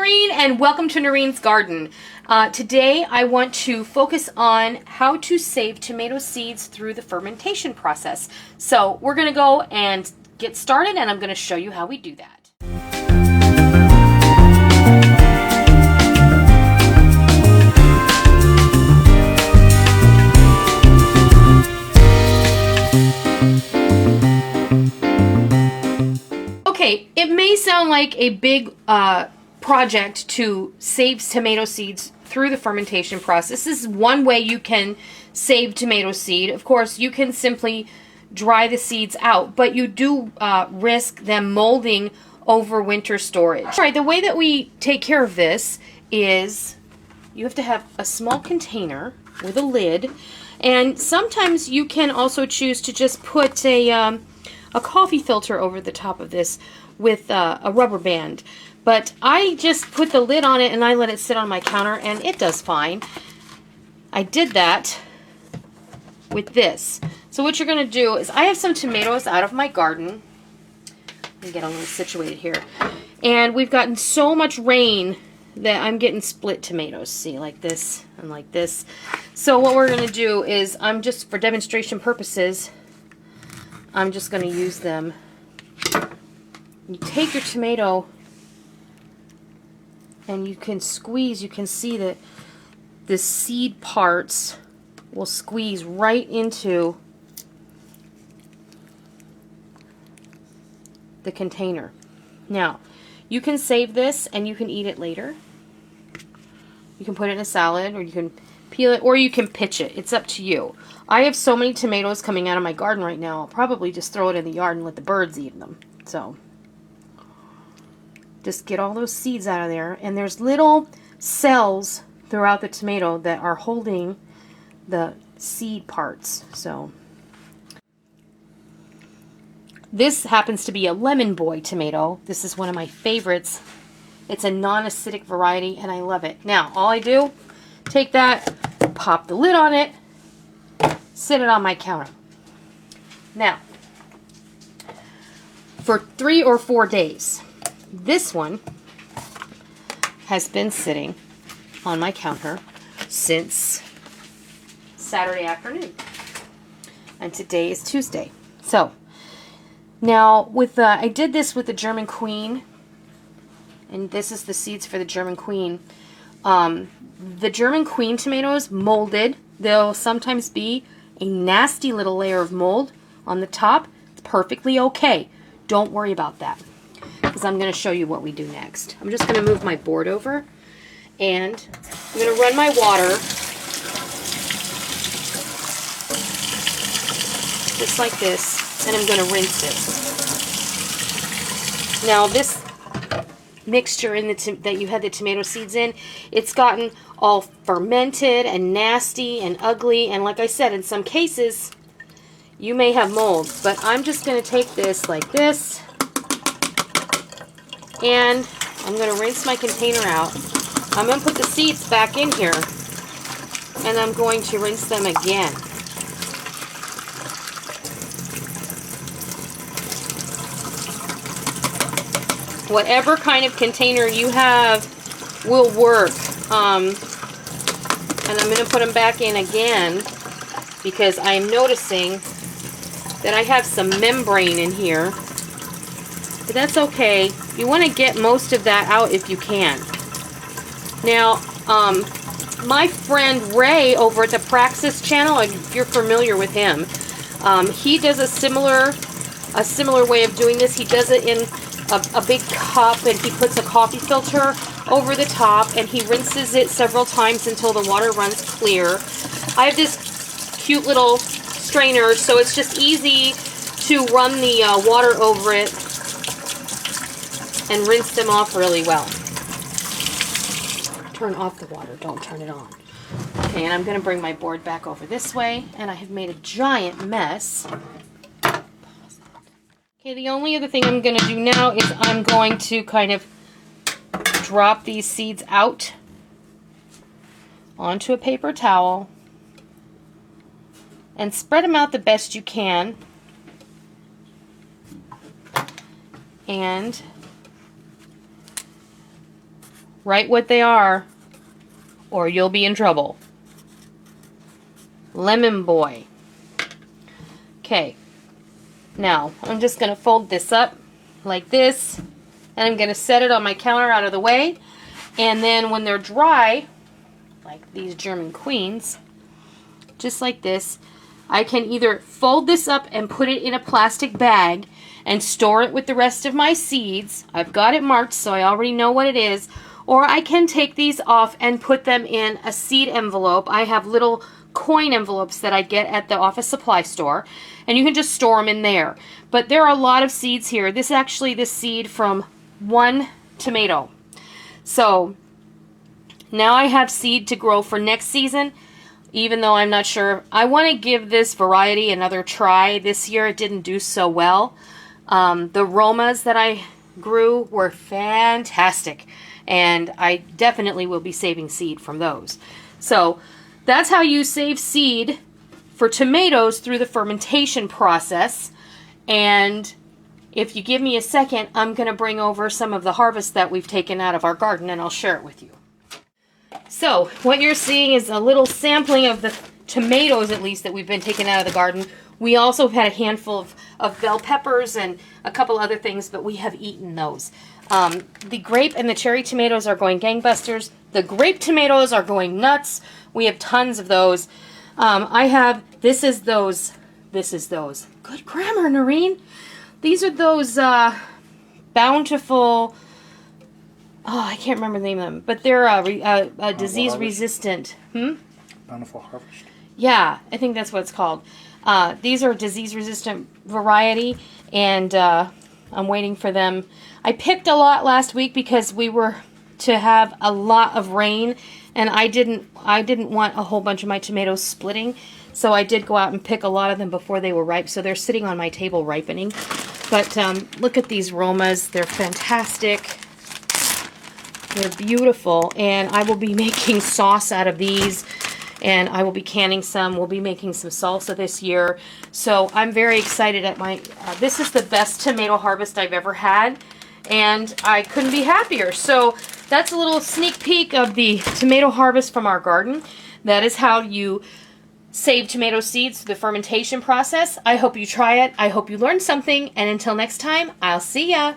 Noreen, and welcome to Noreen's Garden. Today I want to focus on how to save tomato seeds through the fermentation process. So we're going to go and get started, and I'm going to show you how we do that. Okay, it may sound like a big project to save tomato seeds through the fermentation process. This is one way you can save tomato seed. Of course, you can simply dry the seeds out, but you do risk them molding over winter storage. All right, the way that we take care of this is you have to have a small container with a lid, and sometimes you can also choose to just put a coffee filter over the top of this with a rubber band. But I just put the lid on it and I let it sit on my counter, and it does fine. I did that with this. So what you're going to do is, I have some tomatoes out of my garden. Let me get a little situated here. And we've gotten so much rain that I'm getting split tomatoes. See, like this and like this. So what we're going to do is, I'm just, for demonstration purposes, I'm just going to use them. You take your tomato and you can squeeze. You can see that the seed parts will squeeze right into the container. Now, you can save this and you can eat it later. You can put it in a salad, or you can peel it, or you can pitch it. It's up to you. I have so many tomatoes coming out of my garden right now, I'll probably just throw it in the yard and let the birds eat them. So just get all those seeds out of there, and there's little cells throughout the tomato that are holding the seed parts. So this happens to be a lemon boy tomato. This is one of my favorites. It's a non-acidic variety and I love it. Now all I do, take that, pop the lid on it, sit it on my counter. Now, for 3 or 4 days, this one has been sitting on my counter since Saturday afternoon. And today is Tuesday. So, now with I did this with the German Queen, and this is the seeds for the German Queen. The German Queen tomatoes molded. There'll sometimes be a nasty little layer of mold on the top. It's perfectly okay. Don't worry about that, because I'm going to show you what we do next. I'm just going to move my board over, and I'm going to run my water just like this, and I'm going to rinse this. Now this mixture in that you had the tomato seeds in, it's gotten all fermented and nasty and ugly, and like I said, in some cases you may have mold, but I'm just going to take this like this, and I'm going to rinse my container out. I'm going to put the seeds back in here, and I'm going to rinse them again. Whatever kind of container you have will work. And I'm going to put them back in again, because I'm noticing that I have some membrane in here. But that's okay. You want to get most of that out if you can. Now, my friend Ray over at the Praxis channel, if you're familiar with him, he does a similar way of doing this. He does it in a big cup, and he puts a coffee filter over the top, and he rinses it several times until the water runs clear. I have this cute little strainer, so it's just easy to run the water over it and rinse them off really well. Turn off the water, don't turn it on. Okay, and I'm going to bring my board back over this way, and I have made a giant mess. Okay, the only other thing I'm going to do now is I'm going to kind of drop these seeds out onto a paper towel and spread them out the best you can. And Write what they are, or you'll be in trouble. Lemon boy. Okay. Now, I'm just going to fold this up like this, and I'm going to set it on my counter out of the way. And then when they're dry, like these German queens, just like this, I can either fold this up and put it in a plastic bag and store it with the rest of my seeds. I've got it marked so I already know what it is. Or I can take these off and put them in a seed envelope. I have little coin envelopes that I get at the office supply store, and you can just store them in there. But there are a lot of seeds here. This is actually the seed from one tomato. So now I have seed to grow for next season, even though I'm not sure. I want to give this variety another try. This year it didn't do so well. The Romas that I grew were fantastic, and I definitely will be saving seed from those. So that's how you save seed for tomatoes through the fermentation process. And if you give me a second, I'm going to bring over some of the harvest that we've taken out of our garden, and I'll share it with you. So what you're seeing is a little sampling of the tomatoes, at least, that we've been taking out of the garden. We also had a handful of bell peppers and a couple other things, but we have eaten those. The grape and the cherry tomatoes are going gangbusters. The grape tomatoes are going nuts. We have tons of those. This is those. Good grammar, Noreen. These are those bountiful, I can't remember the name of them, but they're disease resistant. Bountiful harvest. Yeah, I think that's what it's called. These are disease resistant variety, and I'm waiting for them. I picked a lot last week because we were to have a lot of rain, and I didn't want a whole bunch of my tomatoes splitting, so I did go out and pick a lot of them before they were ripe. So they're sitting on my table ripening. But look at these Romas. They're fantastic. They're beautiful, and I will be making sauce out of these, and I will be canning some. We'll be making some salsa this year. So I'm very excited at my, this is the best tomato harvest I've ever had, and I couldn't be happier. So that's a little sneak peek of the tomato harvest from our garden. That is how you save tomato seeds through the fermentation process. I hope you try it. I hope you learned something, and until next time, I'll see ya.